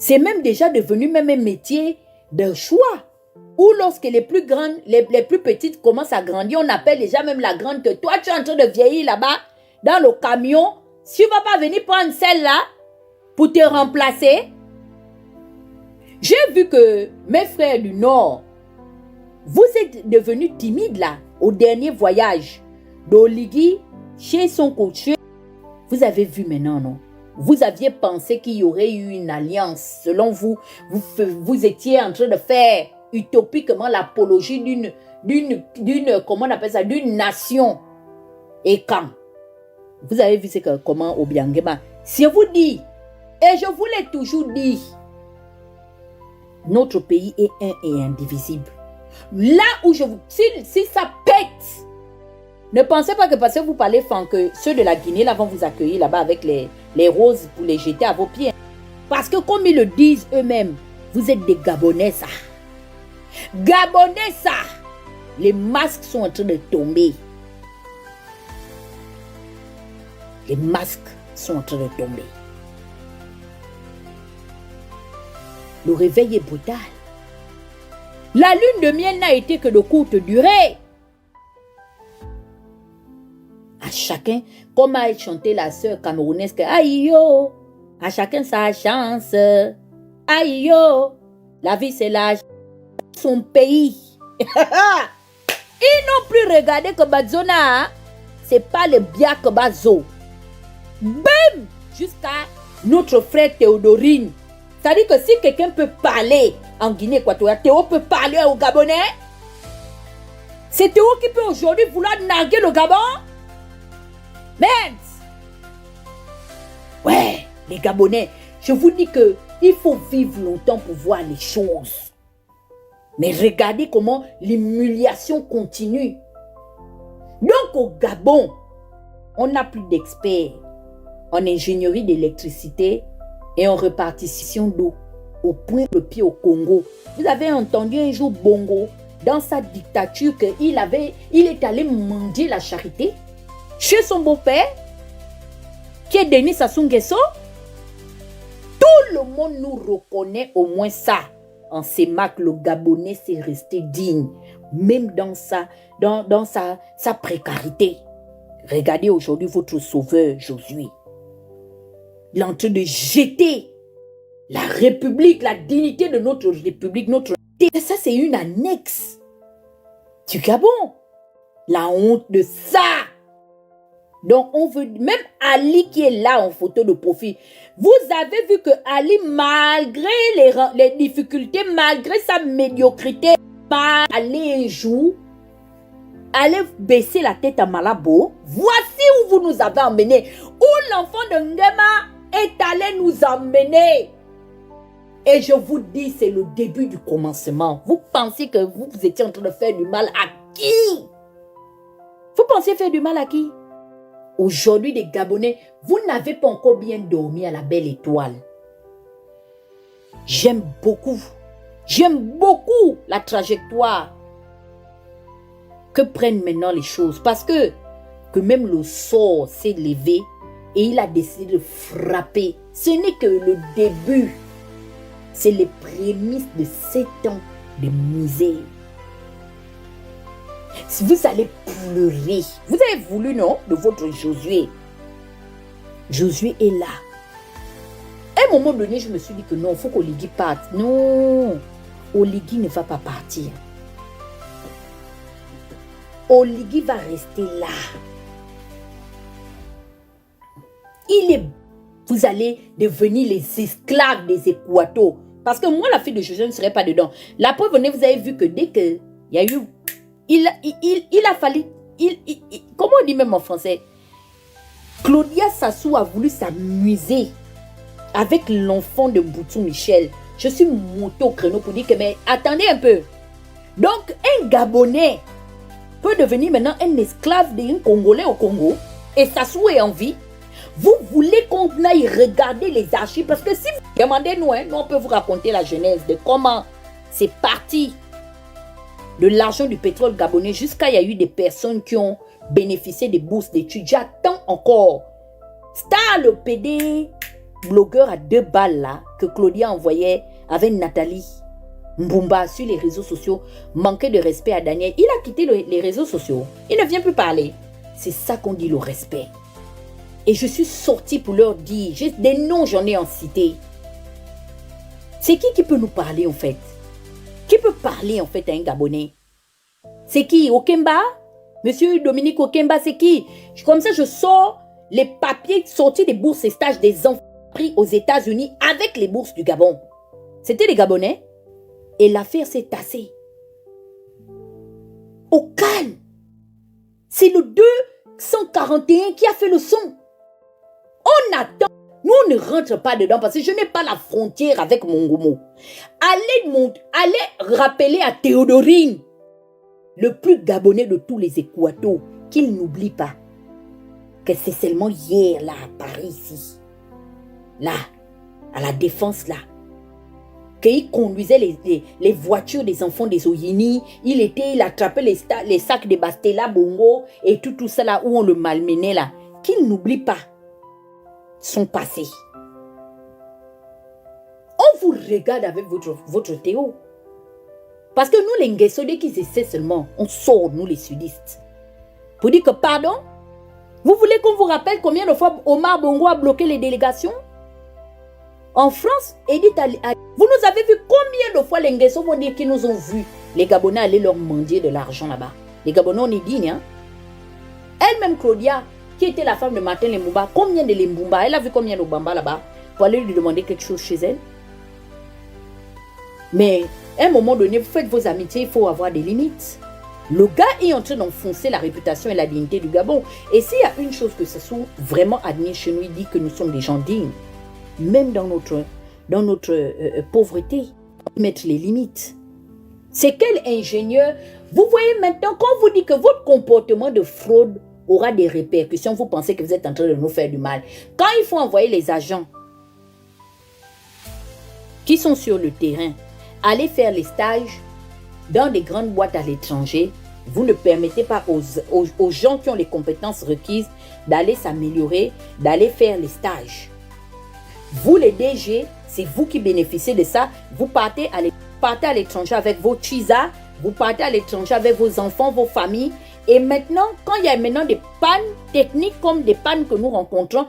C'est même déjà devenu même un métier de choix. Ou lorsque les plus grandes, les plus petites commencent à grandir, on appelle déjà même la grande que toi, tu es en train de vieillir là-bas, dans le camion. Tu ne vas pas venir prendre celle-là pour te remplacer. J'ai vu que mes frères du Nord, vous êtes devenus timides là, au dernier voyage d'Oligui chez son coach. Vous avez vu maintenant, non? Vous aviez pensé qu'il y aurait eu une alliance. Selon vous, vous étiez en train de faire utopiquement l'apologie comment on appelle ça, d'une nation. Et quand? Vous avez vu comment Obiangema. Si je vous dis, et je vous l'ai toujours dit, notre pays est un et indivisible. Là où si ça pète, ne pensez pas que parce que vous parlez que ceux de la Guinée là vont vous accueillir là-bas avec les roses pour les jeter à vos pieds. Parce que comme ils le disent eux-mêmes, vous êtes des Gabonais ça. Gabonais ça. Les masques sont en train de tomber. Les masques sont en train de tomber. Le réveil est brutal. La lune de miel n'a été que de courte durée. À chacun, comme a chanté la sœur camerounaise, que aïe yo, à chacun sa chance. Aïe yo, la vie c'est son pays. Ils n'ont plus regardé que Bazona, c'est pas le Biak Bazo. Bam! Jusqu'à notre frère Théodorine. C'est-à-dire que si quelqu'un peut parler en Guinée équatoriale, Théo peut parler aux Gabonais. C'est Théo qui peut aujourd'hui vouloir narguer le Gabon. Merde! Ouais, les Gabonais, je vous dis que il faut vivre longtemps pour voir les choses. Mais regardez comment l'humiliation continue. Donc au Gabon, on n'a plus d'experts en ingénierie d'électricité et en répartition d'eau au point de pied au Congo. Vous avez entendu un jour Bongo, dans sa dictature, qu'il est allé mendier la charité chez son beau-père, qui est Denis Sassou Nguesso. Tout le monde nous reconnaît au moins ça. En CEMAC, le Gabonais s'est resté digne, même dans sa précarité. Regardez aujourd'hui votre sauveur Josué. Il est en train de jeter la République, la dignité de notre République, ça c'est une annexe du Gabon. La honte de ça. Donc on veut, même Ali qui est là en photo de profil, vous avez vu que Ali, malgré les difficultés, malgré sa médiocrité, va aller un jour, aller baisser la tête à Malabo. Voici où vous nous avez emmenés, où l'enfant de Nguema est allé nous emmener. Et je vous dis, c'est le début du commencement. Vous pensez que vous étiez en train de faire du mal à qui? Vous pensez faire du mal à qui? Aujourd'hui, les Gabonais, vous n'avez pas encore bien dormi à la belle étoile. J'aime beaucoup la trajectoire que prennent maintenant les choses. Parce que même le sort s'est levé et il a décidé de frapper. Ce n'est que le début. C'est les prémices de 7 ans de misère. Si vous allez pleurer, vous avez voulu, non, de votre Josué. Josué est là. À un moment donné, je me suis dit que non, il faut qu'Oligui parte. Non, Oligui ne va pas partir. Oligui va rester là. Vous allez devenir les esclaves des Équatos. Parce que moi, la fille de Josué ne serait pas dedans. La preuve, vous avez vu que dès qu'il y a eu... Il a fallu... comment on dit même en français? Claudia Sassou a voulu s'amuser avec l'enfant de Boutou Michel. Je suis montée au créneau pour dire que, mais attendez un peu. Donc, un Gabonais peut devenir maintenant un esclave d'un Congolais au Congo. Et Sassou est en vie. Vous voulez qu'on aille regarder les archives? Parce que si vous demandez, nous, on peut vous raconter la genèse de comment c'est parti de l'argent du pétrole gabonais jusqu'à il y a eu des personnes qui ont bénéficié des bourses d'études. J'attends encore. Star le PD, blogueur à 2 balles là, que Claudia envoyait avec Nathalie Mbumba sur les réseaux sociaux, manquait de respect à Daniel. Il a quitté les réseaux sociaux. Il ne vient plus parler. C'est ça qu'on dit le respect. Et je suis sortie pour leur dire, des noms j'en ai en cité. C'est qui peut nous parler en fait? Qui peut parler en fait à un Gabonais? C'est qui? Okemba? Monsieur Dominique Okemba, c'est qui? Comme ça, je sors les papiers sortis des bourses et stages des enfants pris aux États-Unis avec les bourses du Gabon. C'était les Gabonais. Et l'affaire s'est tassée. Au calme. C'est le 241 qui a fait le son. On attend. Nous, on ne rentre pas dedans parce que je n'ai pas la frontière avec Mongomo. Allez rappeler à Théodorine, le plus gabonais de tous les Équatos, qu'il n'oublie pas que c'est seulement hier, là, à Paris, ici, là, à la Défense, là, qu'il conduisait les voitures des enfants des Oyini, il attrapait les sacs de Bastella Bongo et tout ça là où on le malmenait là. Qu'il n'oublie pas son passé. On vous regarde avec votre Théo. Parce que nous, les Nguesso, dès qu'ils essaient seulement, on sort, nous les sudistes. Pour dire que, pardon, vous voulez qu'on vous rappelle combien de fois Omar Bongo a bloqué les délégations? En France, Edith vous nous avez vu combien de fois les Nguesso vont dire qu'ils nous ont vus, les Gabonais aller leur mendier de l'argent là-bas. Les Gabonais, on est dignes, hein? Elle-même, Claudia, qui était la femme de Martin Lemumba, combien de Lemumba, elle a vu combien de Bamba là-bas pour aller lui demander quelque chose chez elle? Mais à un moment donné, vous faites vos amitiés, il faut avoir des limites. Le gars est en train d'enfoncer la réputation et la dignité du Gabon. Et s'il y a une chose que ce soit vraiment admis chez nous, il dit que nous sommes des gens dignes. Même dans notre pauvreté, mettre les limites. C'est quel ingénieur? Vous voyez maintenant, quand on vous dit que votre comportement de fraude aura des répercussions, vous pensez que vous êtes en train de nous faire du mal. Quand il faut envoyer les agents qui sont sur le terrain, aller faire les stages dans des grandes boîtes à l'étranger, vous ne permettez pas aux gens qui ont les compétences requises d'aller s'améliorer, d'aller faire les stages. Vous les DG, c'est vous qui bénéficiez de ça. Vous partez à l'étranger avec vos chisa, vous partez à l'étranger avec vos enfants, vos familles. Et maintenant, quand il y a maintenant des pannes techniques comme des pannes que nous rencontrons,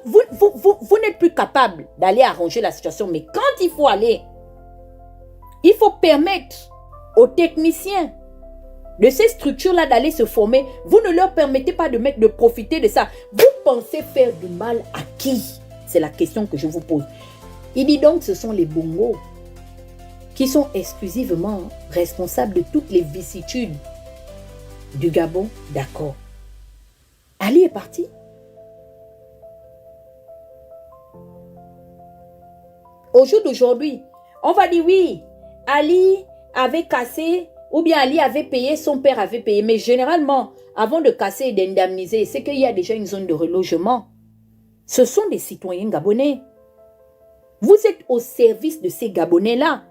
vous n'êtes plus capable d'aller arranger la situation. Mais quand il faut aller, il faut permettre aux techniciens de ces structures-là d'aller se former. Vous ne leur permettez pas de profiter de ça. Vous pensez faire du mal à qui? C'est la question que je vous pose. Il dit donc que ce sont les Bongos qui sont exclusivement responsables de toutes les vicissitudes du Gabon. D'accord. Ali est parti. Au jour d'aujourd'hui, on va dire oui, Ali avait cassé ou bien Ali avait payé, son père avait payé. Mais généralement, avant de casser et d'indemniser, c'est qu'il y a déjà une zone de relogement. Ce sont des citoyens gabonais. Vous êtes au service de ces Gabonais-là.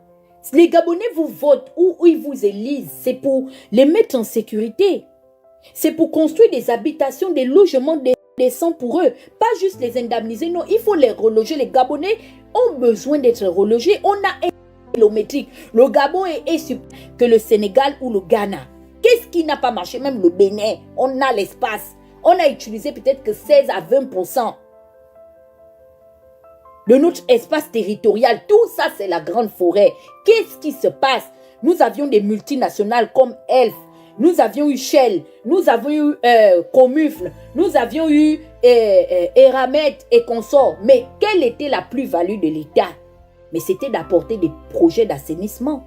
Les Gabonais vous votent ou ils vous élisent. C'est pour les mettre en sécurité. C'est pour construire des habitations, des logements décents pour eux. Pas juste les indemniser. Non, il faut les reloger. Les Gabonais ont besoin d'être relogés. On a un kilométrique. Le Gabon est que le Sénégal ou le Ghana. Qu'est-ce qui n'a pas marché? Même le Bénin. On a l'espace. On a utilisé peut-être que 16 à 20% de notre espace territorial. Tout ça, c'est la grande forêt. Qu'est-ce qui se passe? Nous avions des multinationales comme Elf, nous avions eu Shell, nous avions eu Comufle, nous avions eu Eramet et consorts. Mais quelle était la plus-value de l'État? Mais c'était d'apporter des projets d'assainissement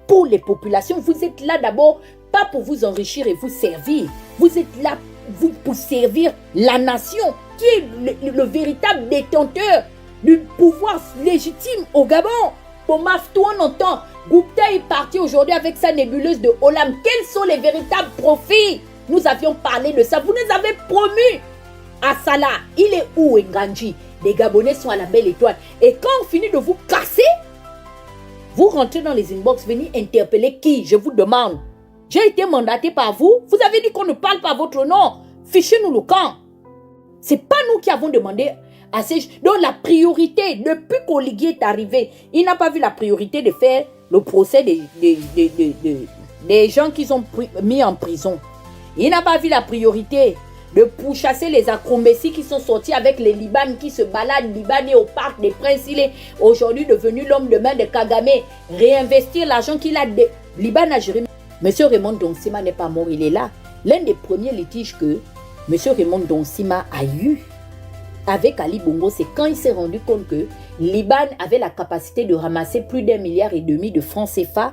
pour les populations. Vous êtes là d'abord, pas pour vous enrichir et vous servir. Vous êtes là pour servir la nation, qui est le véritable détenteur du pouvoir légitime au Gabon. Pour Maftou, on entend, Gupta est parti aujourd'hui avec sa nébuleuse de Olam. Quels sont les véritables profits? Nous avions parlé de ça. Vous nous avez promu. Assala, il est où Nganji? Les Gabonais sont à la belle étoile. Et quand on finit de vous casser, vous rentrez dans les inbox, venez interpeller qui? Je vous demande. J'ai été mandaté par vous. Vous avez dit qu'on ne parle pas votre nom. Fichez-nous le camp. Ce n'est pas nous qui avons demandé Donc la priorité, depuis qu'Oligui est arrivé, il n'a pas vu la priorité de faire le procès des gens qu'ils ont mis en prison. Il n'a pas vu la priorité de pourchasser les acrobaties qui sont sortis avec les Liban qui se baladent. Liban est au parc des Princes. Il est aujourd'hui devenu l'homme de main de Kagame. Réinvestir l'argent qu'il a. Liban a géré. Monsieur Raymond Donsima n'est pas mort, il est là. L'un des premiers litiges que Monsieur Raymond Donsima a eu avec Ali Bongo, c'est quand il s'est rendu compte que Liban avait la capacité de ramasser plus d'1,5 milliard de francs CFA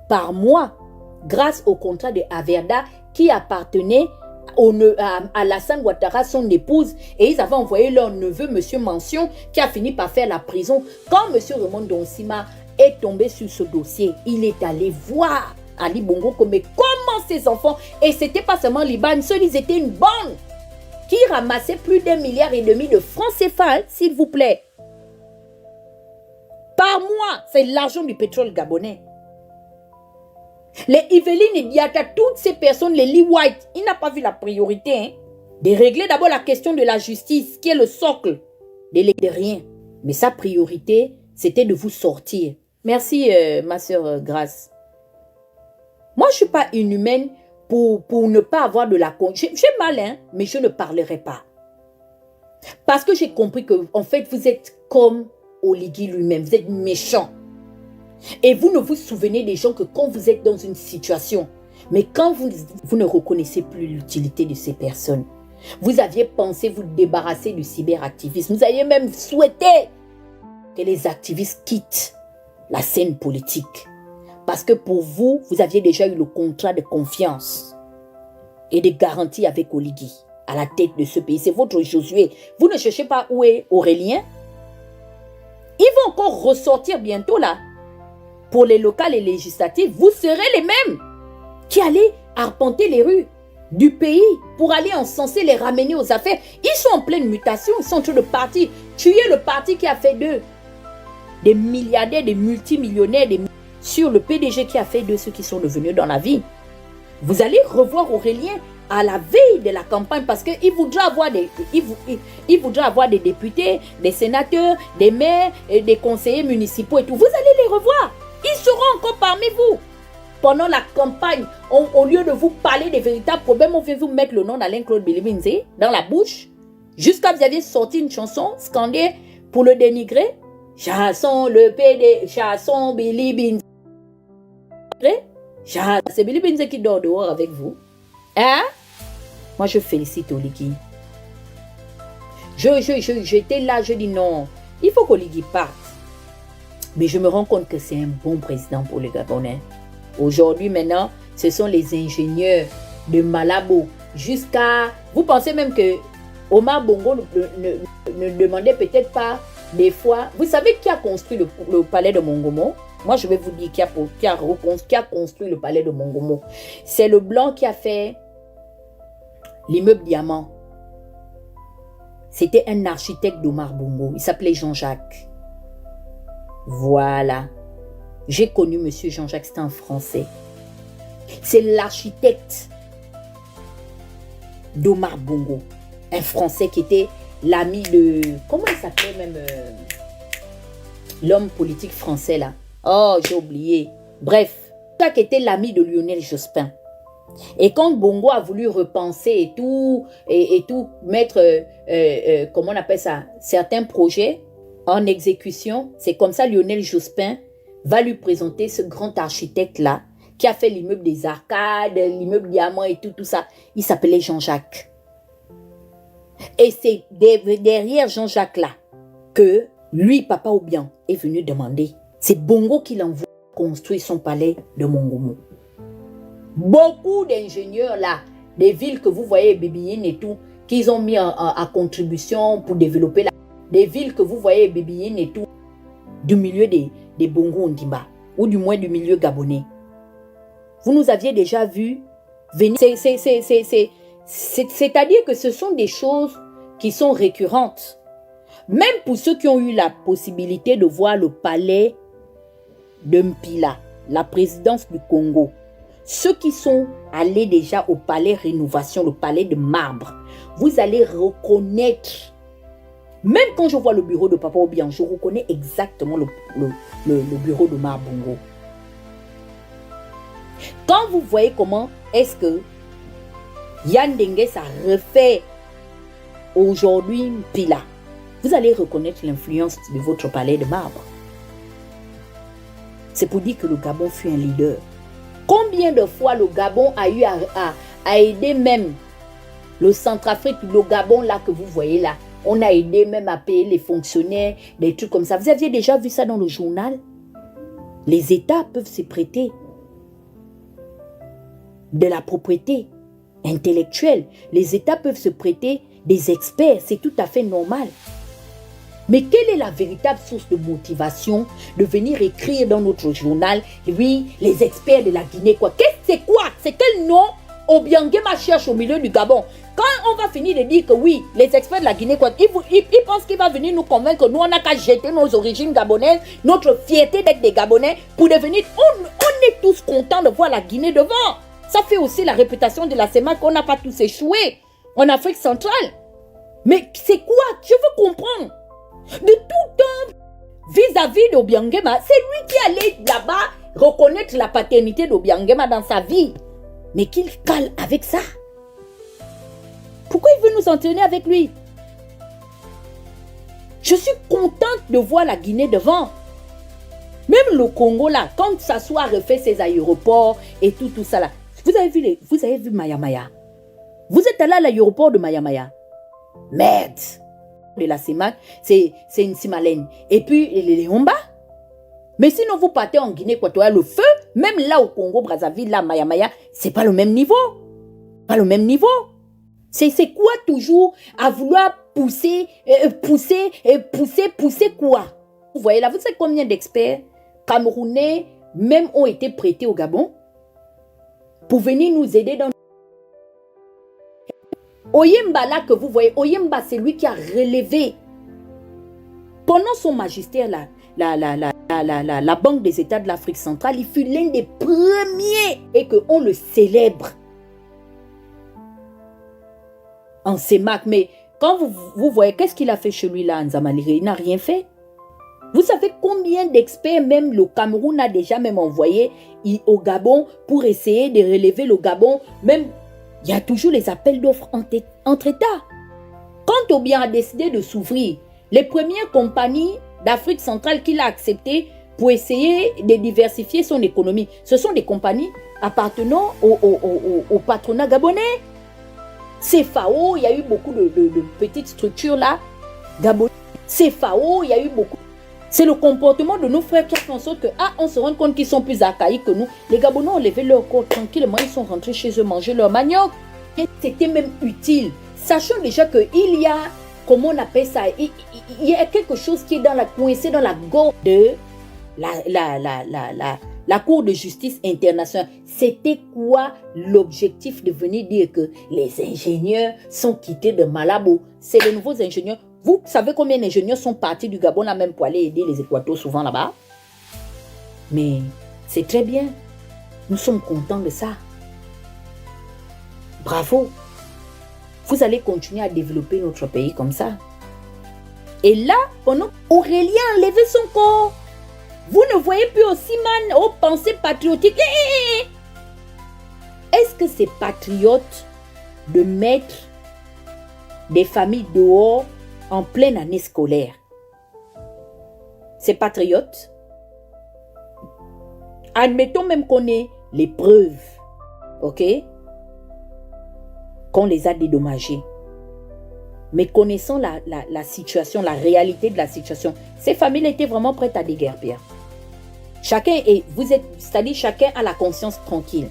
par mois grâce au contrat de Averda qui appartenait à Alassane Ouattara, son épouse, et ils avaient envoyé leur neveu, Monsieur Mention, qui a fini par faire la prison. Quand Monsieur Raymond Donsima est tombé sur ce dossier, il est allé voir Ali Bongo mais comment ces enfants, et c'était pas seulement Liban, seuls ils étaient une bande qui ramassait plus d'1,5 milliard de francs CFA, hein, s'il vous plaît. Par mois, c'est l'argent du pétrole gabonais. Les Yveline et Diata, toutes ces personnes, les Lee White, il n'a pas vu la priorité hein, de régler d'abord la question de la justice, qui est le socle de rien. Mais sa priorité, c'était de vous sortir. Merci, ma soeur Grace. Moi, je ne suis pas inhumaine pour ne pas avoir de la conscience. J'ai mal, hein, mais je ne parlerai pas. Parce que j'ai compris que, en fait, vous êtes comme Oligui lui-même, vous êtes méchant. Et vous ne vous souvenez des gens que quand vous êtes dans une situation, mais quand vous ne reconnaissez plus l'utilité de ces personnes, vous aviez pensé vous débarrasser du cyberactivisme, vous aviez même souhaité que les activistes quittent la scène politique. Parce que pour vous, vous aviez déjà eu le contrat de confiance et de garantie avec Oligui à la tête de ce pays. C'est votre Josué. Vous ne cherchez pas où est Aurélien. Ils vont encore ressortir bientôt là. Pour les locales et législatives, vous serez les mêmes qui allez arpenter les rues du pays pour aller encenser, les ramener aux affaires. Ils sont en pleine mutation, ils sont en train de partir. Tuer le parti qui a fait d'eux des milliardaires, des multimillionnaires, sur le PDG qui a fait d'eux ceux qui sont devenus dans la vie. Vous allez revoir Aurélien à la veille de la campagne parce qu'il voudra avoir des députés, des sénateurs, des maires, des conseillers municipaux et tout. Vous allez les revoir. Ils seront encore parmi vous. Pendant la campagne, au lieu de vous parler des véritables problèmes, on vient vous mettre le nom d'Alain-Claude Bilibinze dans la bouche. Jusqu'à vous aviez sorti une chanson scandée pour le dénigrer. Chassons le PD, chassons Bilibinze. C'est Bilibinze qui dort dehors avec vous. Hein? Moi, je félicite Oligui. J'étais là, je dis non. Il faut qu'Oligui parte. Mais je me rends compte que c'est un bon président pour les Gabonais. Aujourd'hui, maintenant, ce sont les ingénieurs de Malabo jusqu'à... Vous pensez même que Omar Bongo ne demandait peut-être pas des fois... Vous savez qui a construit le palais de Mongomo? Moi, je vais vous dire qui a construit le palais de Mongomo. C'est le blanc qui a fait l'immeuble Diamant. C'était un architecte d'Omar Bongo. Il s'appelait Jean-Jacques. Voilà. J'ai connu monsieur Jean-Jacques, c'était un Français. C'est l'architecte d'Omar Bongo. Un Français qui était l'ami de... Comment il s'appelait même l'homme politique français là? Oh, j'ai oublié. Bref, ça qui était l'ami de Lionel Jospin. Et quand Bongo a voulu repenser et tout mettre, comment on appelle ça, certains projets en exécution, c'est comme ça Lionel Jospin va lui présenter ce grand architecte-là qui a fait l'immeuble des Arcades, l'immeuble Diamant et tout ça. Il s'appelait Jean-Jacques. Et c'est derrière Jean-Jacques-là que lui, Papa Obiang, est venu demander. C'est Bongo qui l'envoie construire son palais de Mongomo. Beaucoup d'ingénieurs là, des villes que vous voyez, Bébiyine et tout, qu'ils ont mis à contribution pour développer des villes que vous voyez, Bébiyine et tout, du milieu des Bongo Ondimba, ou du moins du milieu gabonais. Vous nous aviez déjà vu venir. C'est-à-dire que ce sont des choses qui sont récurrentes. Même pour ceux qui ont eu la possibilité de voir le palais de Mpila, la présidence du Congo, ceux qui sont allés déjà au palais Rénovation, le palais de marbre, vous allez reconnaître Même quand je vois le bureau de Papa Obiang, je reconnais exactement le bureau de Marbongo. Quand vous voyez comment est-ce que Yann Dengue a refait aujourd'hui Pila, vous allez reconnaître l'influence de votre palais de marbre. C'est pour dire que le Gabon fut un leader. Combien de fois le Gabon a eu à aider même le Centrafrique, le Gabon là que vous voyez là, on a aidé même à payer les fonctionnaires, des trucs comme ça. Vous aviez déjà vu ça dans le journal? Les États peuvent se prêter de la propriété intellectuelle. Les États peuvent se prêter des experts, c'est tout à fait normal. Mais quelle est la véritable source de motivation de venir écrire dans notre journal, oui, les experts de la Guinée, quoi? C'est quoi? C'est quel nom Obiangema cherche au milieu du Gabon? Quand on va finir de dire que oui, les experts de la Guinée, quoi, ils pensent qu'il va venir nous convaincre que nous, on n'a qu'à jeter nos origines gabonaises, notre fierté d'être des Gabonais, pour devenir... On est tous contents de voir la Guinée devant. Ça fait aussi la réputation de la CEMAC qu'on n'a pas tous échoué en Afrique centrale. Mais c'est quoi? Je veux comprendre. De tout temps, vis-à-vis d'Obiangema, c'est lui qui allait là-bas reconnaître la paternité d'Obiangema dans sa vie. Mais qu'il cale avec ça. Pourquoi il veut nous entraîner avec lui? Je suis contente de voir la Guinée devant. Même le Congo là, quand ça soit refait ses aéroports et tout ça là. Vous avez vu Maya Maya? Vous êtes allé à l'aéroport de Maya Maya? Merde! De la CEMAC, c'est une Simalène. Et puis les Homba. Mais sinon, vous partez en Guinée équatoriale, le feu, même là au Congo, Brazzaville, là, Maya Maya, c'est pas le même niveau. Pas le même niveau. C'est quoi toujours à vouloir pousser quoi? Vous voyez là, vous savez combien d'experts camerounais même ont été prêtés au Gabon pour venir nous aider dans... Oyemba là que vous voyez, Oyemba c'est lui qui a relevé pendant son magistère là, la Banque des États de l'Afrique centrale, il fut l'un des premiers et qu'on le célèbre en CEMAC. Mais quand vous voyez, qu'est-ce qu'il a fait chez lui là en Nzamaliré? Il n'a rien fait. Vous savez combien d'experts même le Cameroun a déjà même envoyé au Gabon pour essayer de relever le Gabon? Même il y a toujours les appels d'offres entre États. Quand Obiang a décidé de s'ouvrir, les premières compagnies d'Afrique centrale qu'il a acceptées pour essayer de diversifier son économie, ce sont des compagnies appartenant au patronat gabonais. CFAO, il y a eu beaucoup de petites structures là. Gabonais. CFAO, il y a eu beaucoup. C'est le comportement de nos frères qui a fait en sorte que, on se rend compte qu'ils sont plus archaïques que nous. Les Gabonais ont levé leur corps tranquillement, ils sont rentrés chez eux manger leur manioc. Et c'était même utile. Sachant déjà qu'il y a, comment on appelle ça, il y a quelque chose qui est coincé dans la gorge de la Cour de justice internationale. C'était quoi l'objectif de venir dire que les ingénieurs sont quittés de Malabo? C'est les nouveaux ingénieurs. Vous savez combien d'ingénieurs sont partis du Gabon là même pour aller aider les Équatos souvent là-bas? Mais c'est très bien. Nous sommes contents de ça. Bravo. Vous allez continuer à développer notre pays comme ça. Et là, pendant Aurélien a enlevé son corps, vous ne voyez plus Osimane aux pensées patriotiques. Est-ce que c'est patriote de mettre des familles dehors en pleine année scolaire? C'est patriote? Admettons même qu'on ait les preuves, ok? Qu'on les a dédommagés. Mais connaissant la situation, la réalité de la situation, ces familles étaient vraiment prêtes à déguerpir. C'est-à-dire chacun a la conscience tranquille.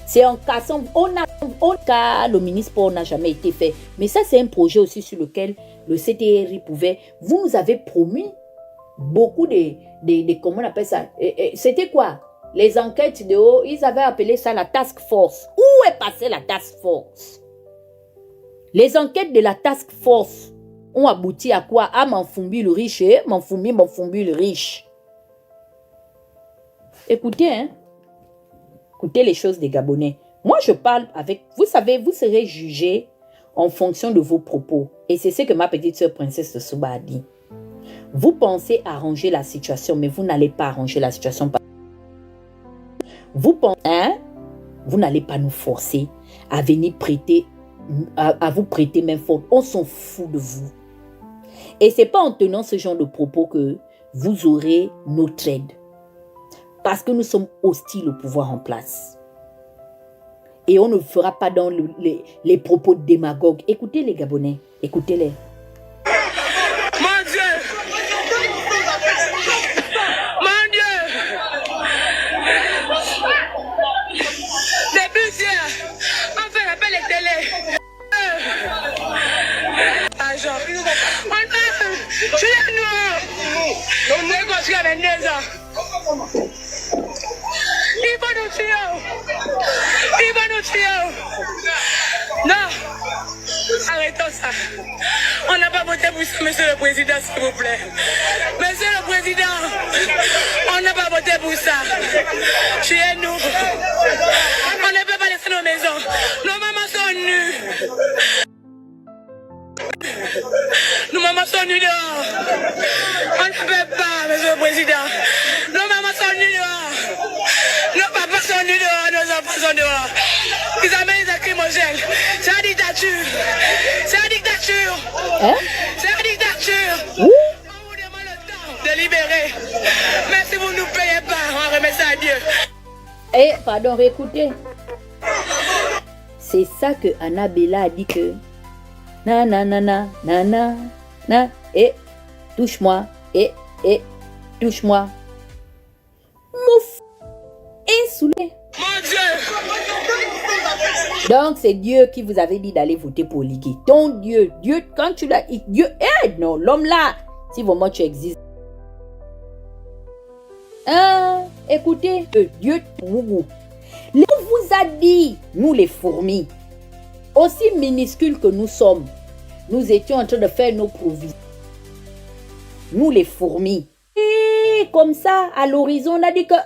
C'est en cassant, le ministre n'a jamais été fait. Mais ça, c'est un projet aussi sur lequel le CTRI pouvait. Vous nous avez promis beaucoup de comment on appelle ça? C'était quoi? Les enquêtes de haut, ils avaient appelé ça la task force. Où est passée la task force? Les enquêtes de la task force ont abouti à quoi? À Manfumbi le riche, Manfumbi le riche. Écoutez, hein. Écoutez les choses des Gabonais. Moi, je parle avec... Vous savez, vous serez jugés en fonction de vos propos. Et c'est ce que ma petite sœur princesse de Souba a dit. Vous pensez arranger la situation, mais vous n'allez pas arranger la situation. Vous pensez, vous n'allez pas nous forcer à venir prêter, à vous prêter main forte. On s'en fout de vous. Et ce n'est pas en tenant ce genre de propos que vous aurez notre aide. Parce que nous sommes hostiles au pouvoir en place. Et on ne fera pas dans les propos démagogues. Écoutez les Gabonais, écoutez-les. Mon Dieu! Mon Dieu! Depuis hier, on fait appel les télé. Agent. Je suis nous. On est construit avec 2 ans. Il va nous tuer. Il va nous tuer. Non. Arrêtons ça. On n'a pas voté pour ça, monsieur le président, s'il vous plaît. Monsieur le président, on n'a pas voté pour ça. Chez nous. On ne peut pas laisser nos maisons. Nos mamans sont nues. Nos mamans sont nues dehors. On ne peut pas, monsieur le président. Nos mamans sont nues dehors. Nos papas sont nus dehors, nos enfants sont dehors. Ils amènent des lacrymogènes. C'est la dictature. C'est la dictature. Hein? C'est la dictature. Oui? On vous demande le temps de libérer. Mais si vous ne nous payez pas, on remet ça à Dieu. Eh, pardon, réécoutez. C'est ça que Annabella a dit que na na na na na na na et touche-moi et touche-moi. Mouf et saoulé. Mon Dieu. Donc c'est Dieu qui vous avait dit d'aller voter pour Ligui. Ton Dieu, quand tu l'as, Dieu aide, non, l'homme là, si vraiment tu existes. Écoutez, Dieu vous a dit, nous les fourmis, aussi minuscules que nous sommes, nous étions en train de faire nos provisions. Nous les fourmis. Et comme ça, à l'horizon, on a dit que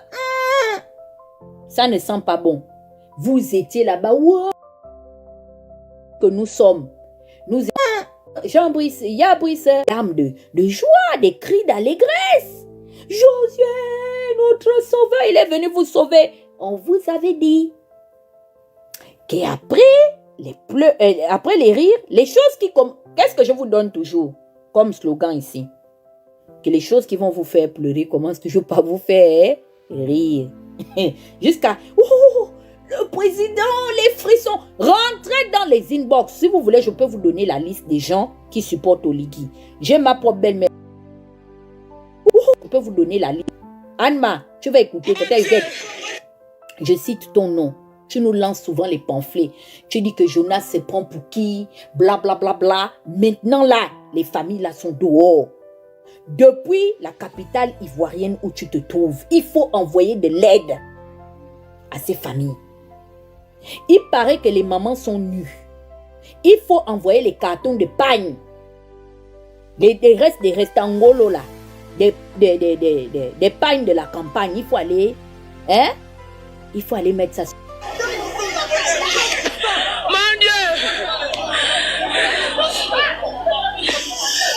ça ne sent pas bon. Vous étiez là-bas, wow, que nous sommes. Nous Jean-Brice, Yabrice, larmes de joie, des cris d'allégresse. Josué, notre sauveur, il est venu vous sauver. On vous avait dit qu'après après les rires, les choses qui comme... Qu'est-ce que je vous donne toujours comme slogan ici? Que les choses qui vont vous faire pleurer commencent toujours par vous faire rire. Jusqu'à... Oh, le président, les frissons. Rentrez dans les inbox. Si vous voulez, je peux vous donner la liste des gens qui supportent Oligui. J'ai ma propre belle-mère. Je peux vous donner la liste. Anma, tu vas écouter. Je cite ton nom. Tu nous lances souvent les pamphlets. Tu dis que Jonas se prend pour qui? Bla bla bla bla. Maintenant là, les familles là sont dehors. Depuis la capitale ivoirienne où tu te trouves, il faut envoyer de l'aide à ces familles. Il paraît que les mamans sont nues. Il faut envoyer les cartons de pagne. Les restes des restangolo là. Des pagnes de la campagne. Il faut aller. Il faut aller mettre ça. Mon Dieu!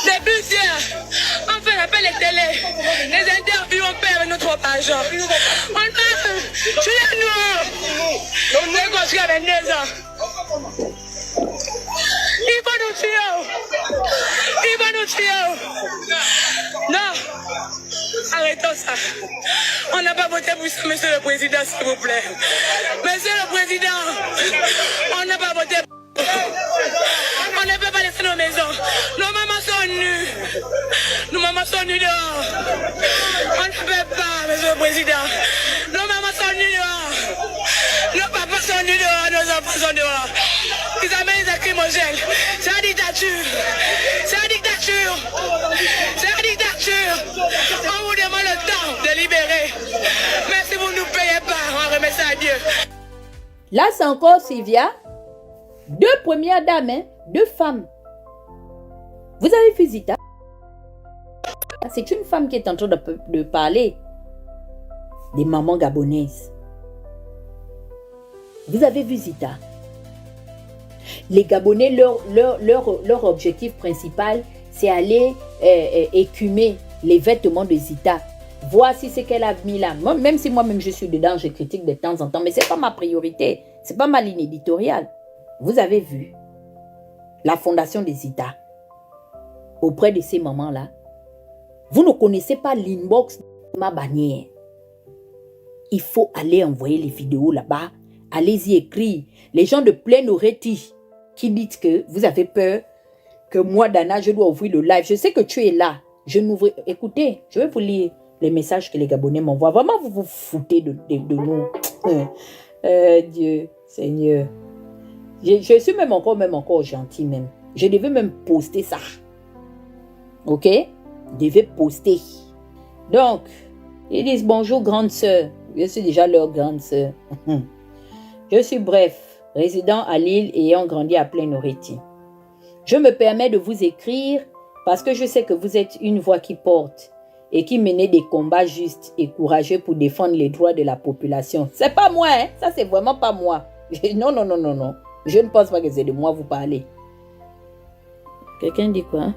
Depuis hier, on fait appel les télé. Les interviews, on perd notre argent. On a tué nous. On est construit avec 2 ans. Il va nous tuer. Il va nous tuer. Non. Arrêtons ça. On n'a pas voté pour ça, monsieur le président, s'il vous plaît. Monsieur le président, on n'a pas voté pour ça. On ne peut pas laisser nos maisons. Nos mamans sont nues. Nos mamans sont nues dehors. On ne peut pas, monsieur le président. Nos mamans sont nues dehors. Nos papas sont nus dehors. Nos enfants sont dehors. Ils amènent des lacrymogènes. C'est la dictature. C'est la dictature. C'est la dictature. On vous demande le temps de libérer. Mais si vous ne nous payez pas, on remet ça à Dieu. Là, c'est encore Sylvia. 2 premières dames, 2 femmes. Vous avez vu Zita? C'est une femme qui est en train de parler des mamans gabonaises. Vous avez vu Zita? Les Gabonais, leur objectif principal, c'est aller écumer les vêtements de Zita. Voici ce qu'elle a mis là. Même si moi-même je suis dedans, je critique de temps en temps, mais ce n'est pas ma priorité. Ce n'est pas ma ligne éditoriale. Vous avez vu la fondation de Zita auprès de ces mamans-là. Vous ne connaissez pas l'inbox de ma bannière. Il faut aller envoyer les vidéos là-bas. Allez-y écrire. Les gens de Plein-Oreti qui disent que vous avez peur que moi, Dana, je dois ouvrir le live. Je sais que tu es là. Je n'ouvre. Écoutez, je vais vous lire les messages que les Gabonais m'envoient. Vraiment, vous vous foutez de nous. Dieu, Seigneur. Je suis même encore gentil même. Je devais même poster ça. Ok? Je devais poster. Donc, ils disent bonjour grande sœur. Je suis déjà leur grande sœur. Je suis bref, résident à Lille ayant grandi à Plein-Oreti. Je me permets de vous écrire parce que je sais que vous êtes une voix qui porte et qui menait des combats justes et courageux pour défendre les droits de la population. C'est pas moi, hein? Ça c'est vraiment pas moi. Non. Je ne pense pas que c'est de moi vous parlez. Quelqu'un dit quoi?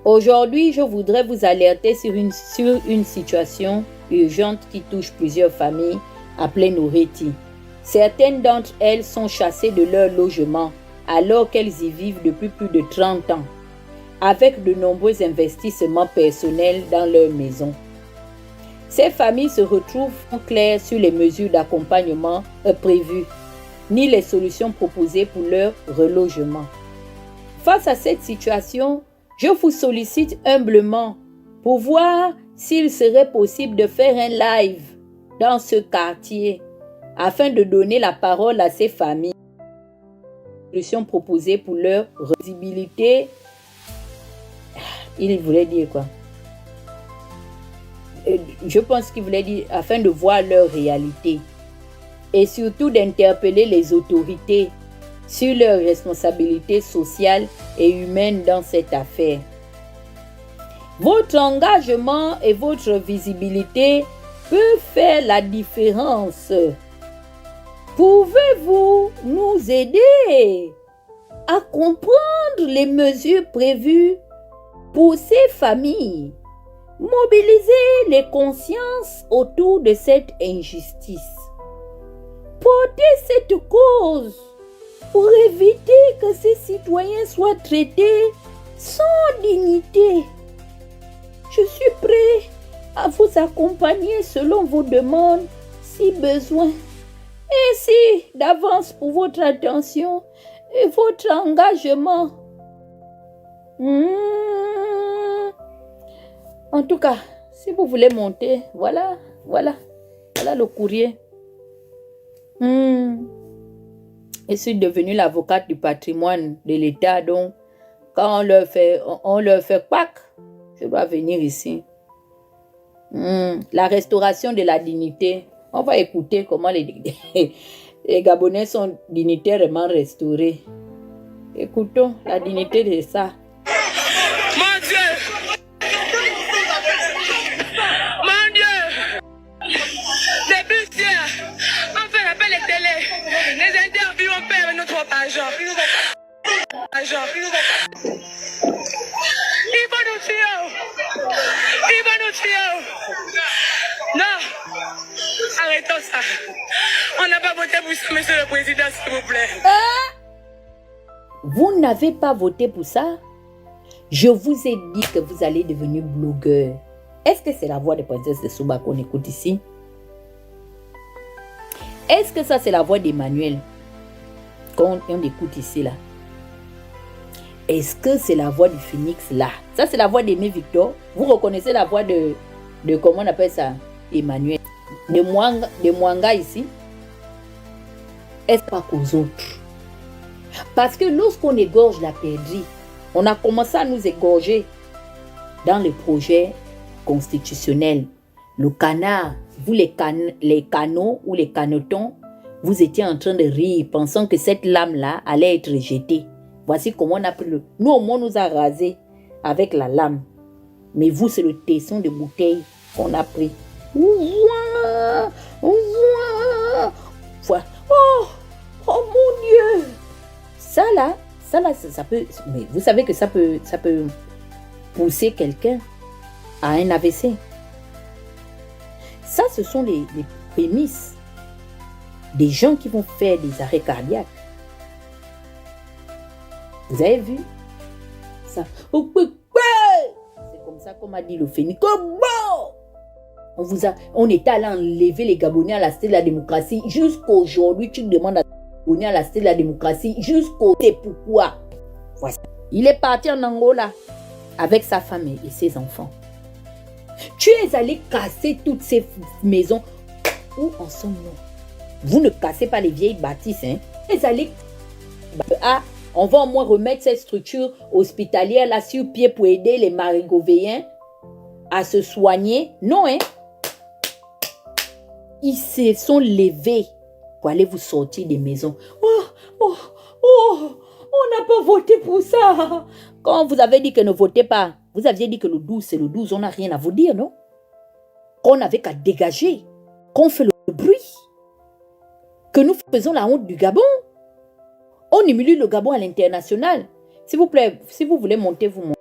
Aujourd'hui, je voudrais vous alerter sur une situation urgente qui touche plusieurs familles à Plein-Oreti. Certaines d'entre elles sont chassées de leur logement alors qu'elles y vivent depuis plus de 30 ans, avec de nombreux investissements personnels dans leur maison. Ces familles se retrouvent claires sur les mesures d'accompagnement prévues, ni les solutions proposées pour leur relogement. Face à cette situation, je vous sollicite humblement pour voir s'il serait possible de faire un live dans ce quartier afin de donner la parole à ces familles. Solutions proposées pour leur visibilité. Il voulait dire quoi? Je pense qu'il voulait dire afin de voir leur réalité et surtout d'interpeller les autorités sur leurs responsabilités sociales et humaines dans cette affaire. Votre engagement et votre visibilité peuvent faire la différence. Pouvez-vous nous aider à comprendre les mesures prévues pour ces familles? Mobiliser les consciences autour de cette injustice. Porter cette cause pour éviter que ces citoyens soient traités sans dignité. Je suis prêt à vous accompagner selon vos demandes si besoin. Merci d'avance pour votre attention et votre engagement. En tout cas, si vous voulez monter, voilà le courrier. Je suis devenue l'avocate du patrimoine de l'État, donc quand on leur fait pack, je dois venir ici. La restauration de la dignité. On va écouter comment les Gabonais sont dignitairement restaurés. Écoutons la dignité de ça. Mon Dieu! Mon Dieu! Depuis hier, on fait l'appel à télé. Les interviews, on perd notre argent. Il va nous tuer. Non! Arrêtons ça. On n'a pas voté pour ça, monsieur le président, s'il vous plaît. Vous n'avez pas voté pour ça? Je vous ai dit que vous allez devenir blogueur. Est-ce que c'est la voix de Princesse de Souba qu'on écoute ici? Est-ce que ça c'est la voix d'Emmanuel qu'on écoute ici là? Est-ce que c'est la voix du Phoenix là? Ça c'est la voix d'Aimé Victor. Vous reconnaissez la voix de comment on appelle ça? Emmanuel. De Mwanga ici. Est-ce pas qu'aux autres? Parce que lorsqu'on égorge la perdrix, on a commencé à nous égorger dans les projets constitutionnels. Le canard, vous les canaux ou les canetons, vous étiez en train de rire, pensant que cette lame-là allait être jetée. Voici comment on a pris le... Nous, au moins, on nous a rasé avec la lame. Mais vous, c'est le tesson de bouteille qu'on a pris. Oh mon Dieu. Ça là, ça peut... Mais vous savez que ça peut pousser quelqu'un à un AVC. Ça, ce sont les prémices des gens qui vont faire des arrêts cardiaques. Vous avez vu ça? C'est comme ça qu'on m'a dit le phénix. On était allé enlever les Gabonais à la cité de la démocratie. Jusqu'aujourd'hui, tu demandes à les Gabonais à la cité de la démocratie. C'est pourquoi. Voilà. Il est parti en Angola avec sa femme et ses enfants. Tu es allé casser toutes ces maisons. Où en sommes-nous? Vous ne cassez pas les vieilles bâtisses. Hein? Tu es allé... on va au moins remettre cette structure hospitalière là sur pied pour aider les Marigovéens à se soigner. Non, hein? Ils se sont levés pour aller vous sortir des maisons. On n'a pas voté pour ça. Quand vous avez dit que ne votez pas, vous aviez dit que le 12, c'est le 12, on n'a rien à vous dire, non? Qu'on n'avait qu'à dégager, qu'on fait le bruit, que nous faisons la honte du Gabon. On humilie le Gabon à l'international. S'il vous plaît, si vous voulez monter, vous montez.